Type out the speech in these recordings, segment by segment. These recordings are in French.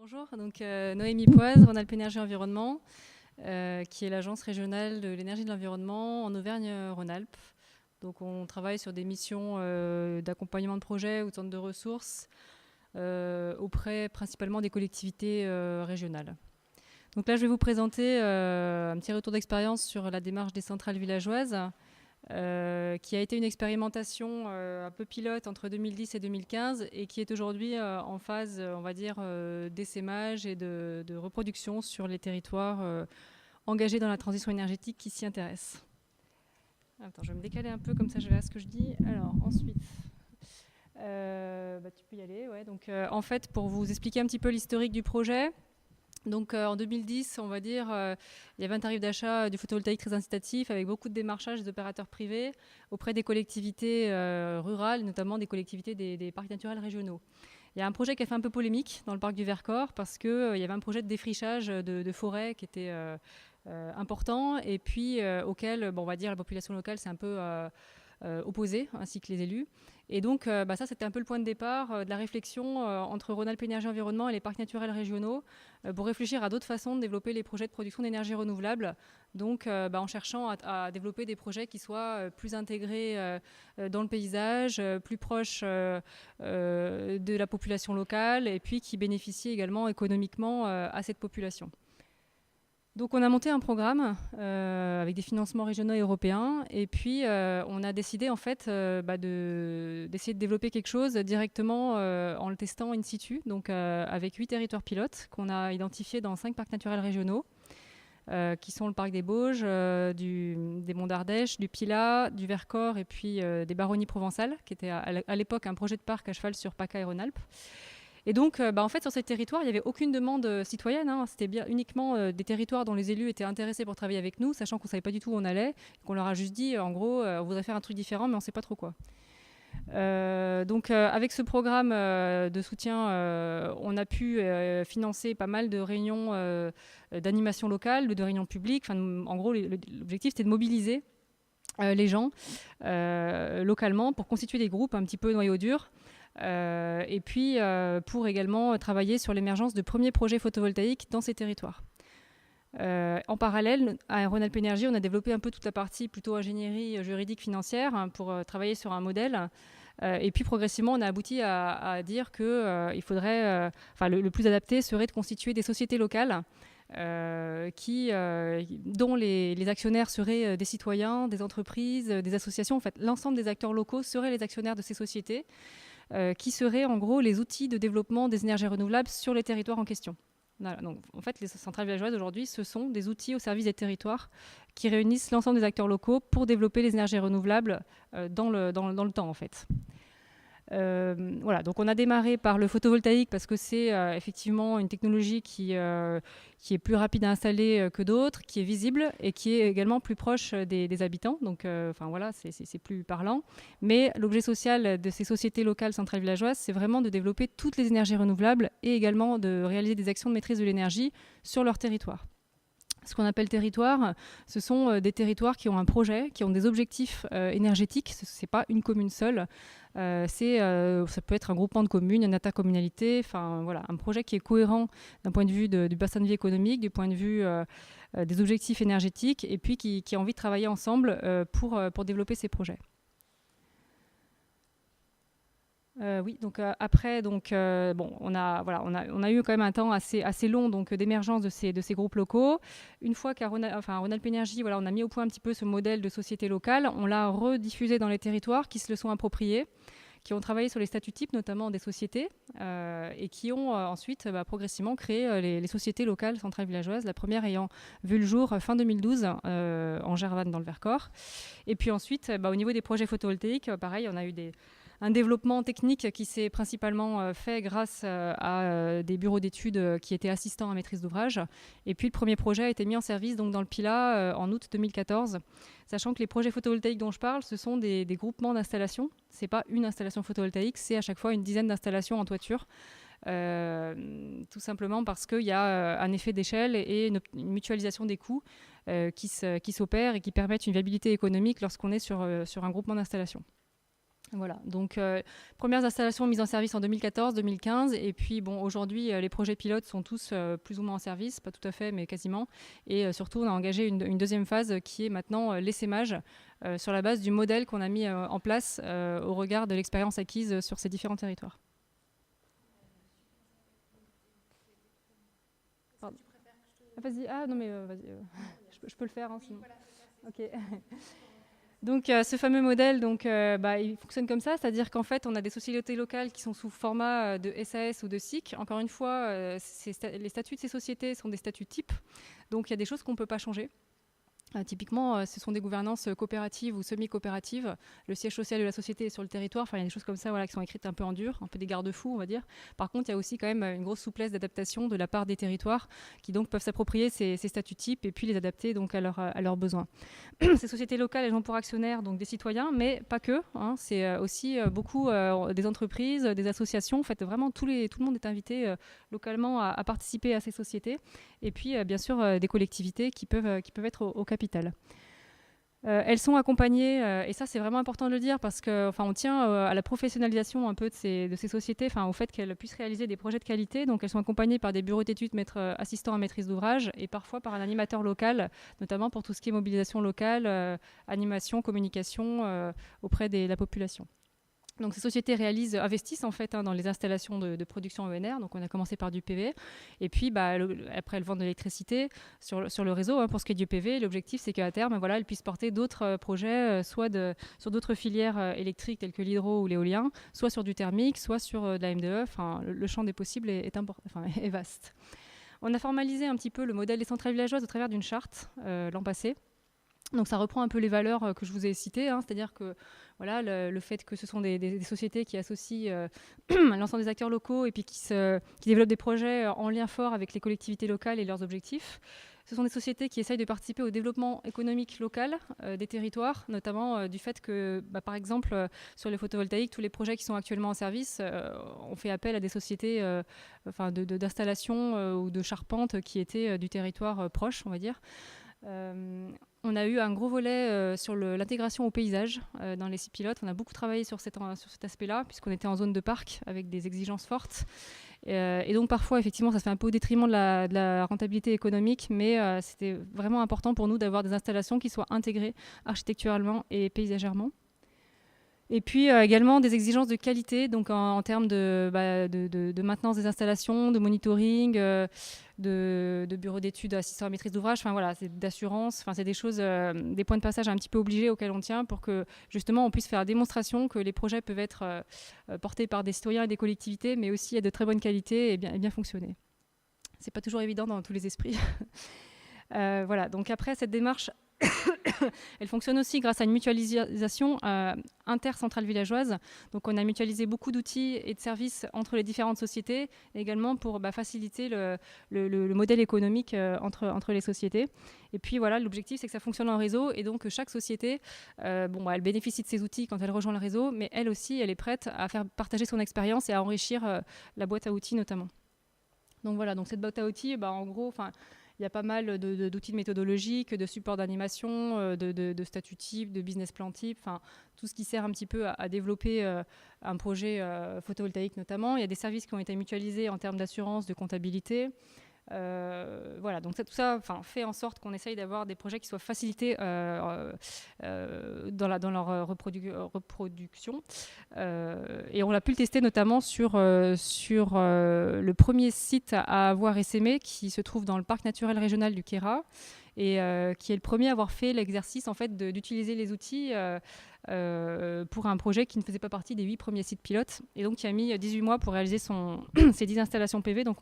Bonjour, donc Noémie Poise, Rhône-Alpes Énergie Environnement, qui est l'agence régionale de l'énergie et de l'environnement en Auvergne-Rhône-Alpes. Donc on travaille sur des missions d'accompagnement de projets ou de centres de ressources auprès principalement des collectivités régionales. Donc là je vais vous présenter un petit retour d'expérience sur la démarche des centrales villageoises. Qui a été une expérimentation un peu pilote entre 2010 et 2015 et qui est aujourd'hui en phase, on va dire, d'essaimage et de reproduction sur les territoires engagés dans la transition énergétique qui s'y intéressent. Attends, je vais me décaler un peu, comme ça je verrai ce que je dis. Alors, ensuite, tu peux y aller. Ouais. Donc, en fait, pour vous expliquer un petit peu l'historique du projet, donc en 2010, on va dire, il y avait un tarif d'achat du photovoltaïque très incitatif avec beaucoup de démarchage des opérateurs privés auprès des collectivités rurales, notamment des collectivités des parcs naturels régionaux. Il y a un projet qui a fait un peu polémique dans le parc du Vercors parce qu'il y avait un projet de défrichage de forêt qui était important et puis auquel, on va dire, la population locale s'est un peu opposée, ainsi que les élus. Et donc, ça, c'était un peu le point de départ de la réflexion entre Rhône-Alpes Énergie Environnement et les parcs naturels régionaux pour réfléchir à d'autres façons de développer les projets de production d'énergie renouvelable. Donc, en cherchant à développer des projets qui soient plus intégrés dans le paysage, plus proches de la population locale et puis qui bénéficient également économiquement à cette population. Donc on a monté un programme avec des financements régionaux et européens et puis on a décidé en fait d'essayer de développer quelque chose directement en le testant in situ, donc avec 8 territoires pilotes qu'on a identifiés dans 5 parcs naturels régionaux qui sont le parc des Bauges, des Monts d'Ardèche, du Pilat, du Vercors et puis des Baronnies provençales qui était à l'époque un projet de parc à cheval sur PACA et Rhône-Alpes. Et donc, en fait, sur ces territoires, il n'y avait aucune demande citoyenne. C'était bien uniquement des territoires dont les élus étaient intéressés pour travailler avec nous, sachant qu'on ne savait pas du tout où on allait, qu'on leur a juste dit, en gros, on voudrait faire un truc différent, mais on ne sait pas trop quoi. Donc, avec ce programme de soutien, on a pu financer pas mal de réunions d'animation locale, de réunions publiques. Enfin, en gros, l'objectif, c'était de mobiliser les gens localement pour constituer des groupes un petit peu noyau dur. Et puis pour également travailler sur l'émergence de premiers projets photovoltaïques dans ces territoires. En parallèle, à Rhône-Alpes Énergie, on a développé un peu toute la partie plutôt ingénierie juridique financière pour travailler sur un modèle. Et puis progressivement, on a abouti à dire qu'il faudrait, le plus adapté serait de constituer des sociétés locales dont les actionnaires seraient des citoyens, des entreprises, des associations. En fait, l'ensemble des acteurs locaux seraient les actionnaires de ces sociétés. Qui seraient en gros les outils de développement des énergies renouvelables sur les territoires en question. Voilà, donc, en fait, les centrales villageoises aujourd'hui, ce sont des outils au service des territoires qui réunissent l'ensemble des acteurs locaux pour développer les énergies renouvelables dans le temps, en fait. Voilà, donc on a démarré par le photovoltaïque parce que c'est effectivement une technologie qui est plus rapide à installer que d'autres, qui est visible et qui est également plus proche des habitants. Donc voilà, c'est plus parlant. Mais l'objet social de ces sociétés locales centrales villageoises, c'est vraiment de développer toutes les énergies renouvelables et également de réaliser des actions de maîtrise de l'énergie sur leur territoire. Ce qu'on appelle territoire, ce sont des territoires qui ont un projet, qui ont des objectifs énergétiques. Ce n'est pas une commune seule. Ça peut être un groupement de communes, une intercommunalité, voilà, un projet qui est cohérent d'un point de vue du bassin de vie économique, du point de vue des objectifs énergétiques, et puis qui a envie de travailler ensemble pour développer ces projets. Oui, donc après, on a eu quand même un temps assez long d'émergence de ces groupes locaux. Une fois qu'à Rhône-Alpes Énergie, on a mis au point un petit peu ce modèle de société locale, on l'a rediffusé dans les territoires qui se le sont appropriés, qui ont travaillé sur les statuts types, notamment des sociétés, et qui ont ensuite progressivement créé les sociétés locales centrales villageoises, la première ayant vu le jour fin 2012 en Gervanne dans le Vercors. Et puis ensuite, au niveau des projets photovoltaïques, pareil, on a eu un développement technique qui s'est principalement fait grâce à des bureaux d'études qui étaient assistants à maîtrise d'ouvrage. Et puis le premier projet a été mis en service donc, dans le Pilat en août 2014, sachant que les projets photovoltaïques dont je parle, ce sont des groupements d'installations. Ce n'est pas une installation photovoltaïque, c'est à chaque fois une dizaine d'installations en toiture. Tout simplement parce qu'il y a un effet d'échelle et une mutualisation des coûts qui s'opèrent et qui permettent une viabilité économique lorsqu'on est sur un groupement d'installations. Voilà, donc premières installations mises en service en 2014-2015, et puis bon, aujourd'hui les projets pilotes sont tous plus ou moins en service, pas tout à fait mais quasiment, et surtout on a engagé une deuxième phase qui est maintenant l'essaimage sur la base du modèle qu'on a mis en place au regard de l'expérience acquise sur ces différents territoires. Pardon. Ah, vas-y, ah non mais vas-y, je peux le faire, hein, sinon. Ok. Donc ce fameux modèle, il fonctionne comme ça, c'est-à-dire qu'en fait on a des sociétés locales qui sont sous format de SAS ou de SIC. Encore une fois, les statuts de ces sociétés sont des statuts types, donc il y a des choses qu'on ne peut pas changer. Typiquement, ce sont des gouvernances coopératives ou semi-coopératives. Le siège social de la société est sur le territoire. Enfin, il y a des choses comme ça qui sont écrites un peu en dur, un peu des garde-fous, on va dire. Par contre, il y a aussi quand même une grosse souplesse d'adaptation de la part des territoires qui donc peuvent s'approprier ces statuts types et puis les adapter donc à leurs besoins. Ces sociétés locales, elles ont pour actionnaires donc des citoyens, mais pas que. C'est aussi beaucoup des entreprises, des associations. En fait, vraiment, tout le monde est invité localement à participer à ces sociétés. Et puis, bien sûr, des collectivités qui peuvent être au capital. Elles sont accompagnées, et ça c'est vraiment important de le dire parce qu'on tient à la professionnalisation un peu de ces sociétés, au fait qu'elles puissent réaliser des projets de qualité. Donc elles sont accompagnées par des bureaux d'études assistants à maîtrise d'ouvrage et parfois par un animateur local, notamment pour tout ce qui est mobilisation locale, animation, communication auprès de la population. Donc ces sociétés investissent en fait dans les installations de production ENR. Donc on a commencé par du PV et puis après elles vendent de l'électricité sur le réseau pour ce qui est du PV. L'objectif c'est qu'à terme elles puissent porter d'autres projets soit sur d'autres filières électriques telles que l'hydro ou l'éolien, soit sur du thermique, soit sur de la MDE. Le champ des possibles est vaste. On a formalisé un petit peu le modèle des centrales villageoises au travers d'une charte l'an passé. Donc ça reprend un peu les valeurs que je vous ai citées, c'est-à-dire que le fait que ce sont des sociétés qui associent l'ensemble des acteurs locaux et puis qui développent des projets en lien fort avec les collectivités locales et leurs objectifs. Ce sont des sociétés qui essayent de participer au développement économique local des territoires, notamment du fait que, par exemple, sur les photovoltaïques, tous les projets qui sont actuellement en service, on fait appel à des sociétés d'installation ou de charpente qui étaient du territoire proche, on va dire. On a eu un gros volet sur l'intégration au paysage dans les sites pilotes. On a beaucoup travaillé sur cet aspect-là, puisqu'on était en zone de parc avec des exigences fortes. Et donc parfois, effectivement, ça se fait un peu au détriment de la rentabilité économique, mais c'était vraiment important pour nous d'avoir des installations qui soient intégrées architecturalement et paysagèrement. Et puis également des exigences de qualité, donc en termes de maintenance des installations, de monitoring, de bureaux d'études assistants à maîtrise d'ouvrage, c'est d'assurance, c'est des choses, des points de passage un petit peu obligés auxquels on tient pour que justement on puisse faire la démonstration que les projets peuvent être portés par des citoyens et des collectivités, mais aussi à de très bonne qualité et bien fonctionner. C'est pas toujours évident dans tous les esprits. Donc après cette démarche, elle fonctionne aussi grâce à une mutualisation intercentrale villageoise. Donc on a mutualisé beaucoup d'outils et de services entre les différentes sociétés, et également pour faciliter le modèle économique entre les sociétés. Et puis l'objectif c'est que ça fonctionne en réseau, et donc chaque société, elle bénéficie de ses outils quand elle rejoint le réseau, mais elle aussi, elle est prête à faire partager son expérience et à enrichir la boîte à outils notamment. Donc donc cette boîte à outils, en gros, il y a pas mal d'outils méthodologiques, de supports d'animation, de statuts types, de business plan type, tout ce qui sert un petit peu à développer un projet photovoltaïque notamment. Il y a des services qui ont été mutualisés en termes d'assurance, de comptabilité. Donc tout ça fait en sorte qu'on essaye d'avoir des projets qui soient facilités dans leur reproduction. Et on a pu le tester notamment sur le premier site à avoir essaimé, qui se trouve dans le parc naturel régional du Queyras, et qui est le premier à avoir fait l'exercice d'utiliser les outils pour un projet qui ne faisait pas partie des 8 premiers sites pilotes, et donc qui a mis 18 mois pour réaliser ses 10 installations PV. Donc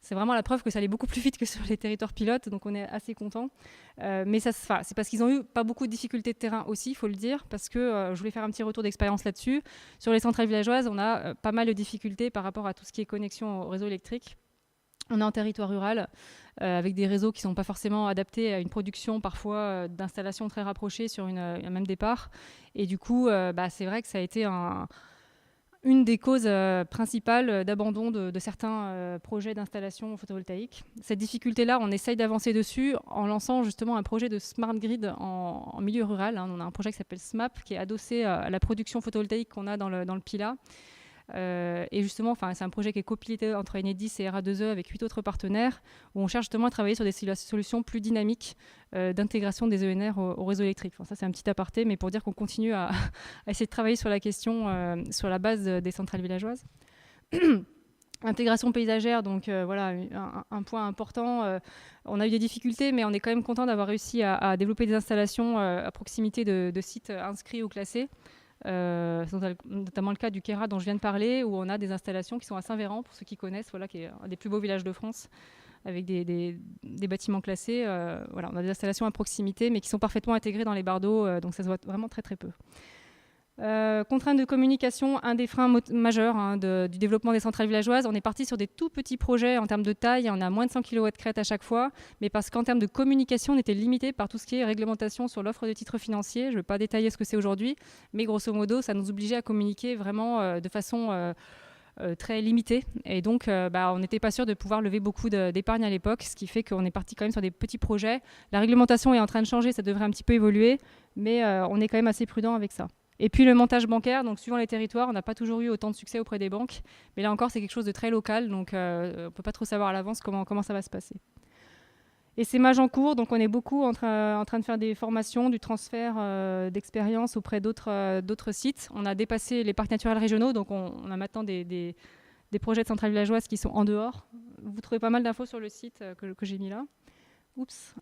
c'est vraiment la preuve que ça allait beaucoup plus vite que sur les territoires pilotes, donc on est assez content. Mais c'est parce qu'ils ont eu pas beaucoup de difficultés de terrain aussi, il faut le dire, parce que je voulais faire un petit retour d'expérience là-dessus. Sur les centrales villageoises, on a pas mal de difficultés par rapport à tout ce qui est connexion au réseau électrique. On est en territoire rural, avec des réseaux qui ne sont pas forcément adaptés à une production parfois d'installations très rapprochées sur un même départ. Et du coup, c'est vrai que ça a été une des causes principales d'abandon de certains projets d'installation photovoltaïque. Cette difficulté-là, on essaye d'avancer dessus en lançant justement un projet de smart grid en milieu rural. On a un projet qui s'appelle SMAP, qui est adossé à la production photovoltaïque qu'on a dans le Pilat. Et justement, c'est un projet qui est copiloté entre Enedis et RA2E avec 8 autres partenaires, où on cherche justement à travailler sur des solutions plus dynamiques d'intégration des ENR au réseau électrique. Ça, c'est un petit aparté, mais pour dire qu'on continue à essayer de travailler sur la question sur la base des centrales villageoises. Intégration paysagère, donc voilà, un point important. On a eu des difficultés, mais on est quand même content d'avoir réussi à développer des installations à proximité de sites inscrits ou classés. C'est notamment le cas du Queyras dont je viens de parler, où on a des installations qui sont à Saint-Véran, pour ceux qui connaissent, voilà, qui est un des plus beaux villages de France, avec des bâtiments classés. Voilà, on a des installations à proximité, mais qui sont parfaitement intégrées dans les bardeaux, donc ça se voit vraiment très très peu. Contrainte de communication, un des freins majeurs du développement des centrales villageoises. On est parti sur des tout petits projets en termes de taille, on a moins de 100 kW crête à chaque fois, mais parce qu'en termes de communication, on était limité par tout ce qui est réglementation sur l'offre de titres financiers. Je ne vais pas détailler ce que c'est aujourd'hui, mais grosso modo, ça nous obligeait à communiquer vraiment de façon très limitée. Et donc, on n'était pas sûr de pouvoir lever beaucoup d'épargne à l'époque, ce qui fait qu'on est parti quand même sur des petits projets. La réglementation est en train de changer, ça devrait un petit peu évoluer, mais on est quand même assez prudent avec ça. Et puis le montage bancaire, donc suivant les territoires, on n'a pas toujours eu autant de succès auprès des banques, mais là encore c'est quelque chose de très local, donc on ne peut pas trop savoir à l'avance comment ça va se passer. Et c'est mage en cours, donc on est beaucoup en train de faire des formations, du transfert d'expérience auprès d'autres sites. On a dépassé les parcs naturels régionaux, donc on a maintenant des projets de centrales villageoises qui sont en dehors. Vous trouvez pas mal d'infos sur le site que j'ai mis là.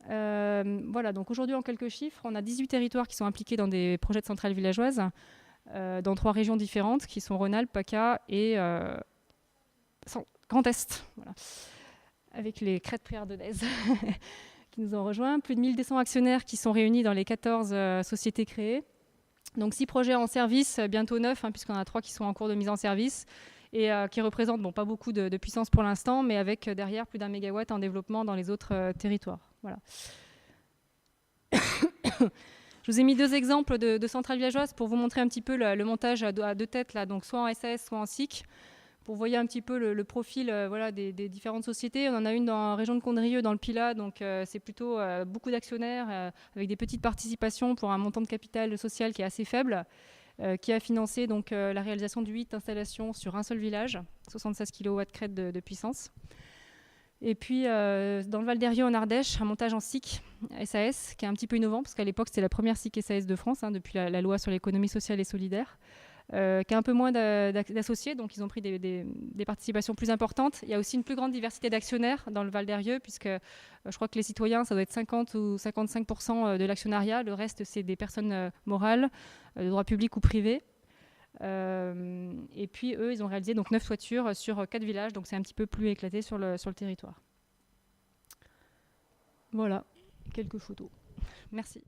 Voilà, donc aujourd'hui en quelques chiffres, on a 18 territoires qui sont impliqués dans des projets de centrales villageoises dans 3 régions différentes qui sont Rhône-Alpes, PACA et Grand Est, voilà, avec les crêtes prières de Dèze qui nous ont rejoints. Plus de 1200 actionnaires qui sont réunis dans les 14 sociétés créées. Donc 6 projets en service, bientôt 9, puisqu'on a 3 qui sont en cours de mise en service. Et qui représente pas beaucoup de puissance pour l'instant, mais avec derrière plus d'1 mégawatt en développement dans les autres territoires. Voilà. Je vous ai mis 2 exemples de centrales villageoises pour vous montrer un petit peu le montage à 2 têtes, là, donc soit en SAS, soit en SIC, pour vous voyez un petit peu le profil voilà, des différentes sociétés. On en a une dans la région de Condrieu, dans le Pilat, donc c'est plutôt beaucoup d'actionnaires avec des petites participations pour un montant de capital social qui est assez faible. Qui a financé donc, la réalisation de 8 installations sur un seul village, 76 kW crête de puissance. Et puis, dans le Val d'Eyrieux, en Ardèche, un montage en SIC SAS, qui est un petit peu innovant, parce qu'à l'époque, c'était la première SIC SAS de France, depuis la loi sur l'économie sociale et solidaire, qui a un peu moins d'associés, donc ils ont pris des participations plus importantes. Il y a aussi une plus grande diversité d'actionnaires dans le Val d'Eyrieux, puisque je crois que les citoyens, ça doit être 50 ou 55% de l'actionnariat. Le reste, c'est des personnes morales, de droit public ou privé. Et puis, eux, ils ont réalisé donc 9 toitures sur 4 villages, donc c'est un petit peu plus éclaté sur le territoire. Voilà, quelques photos. Merci.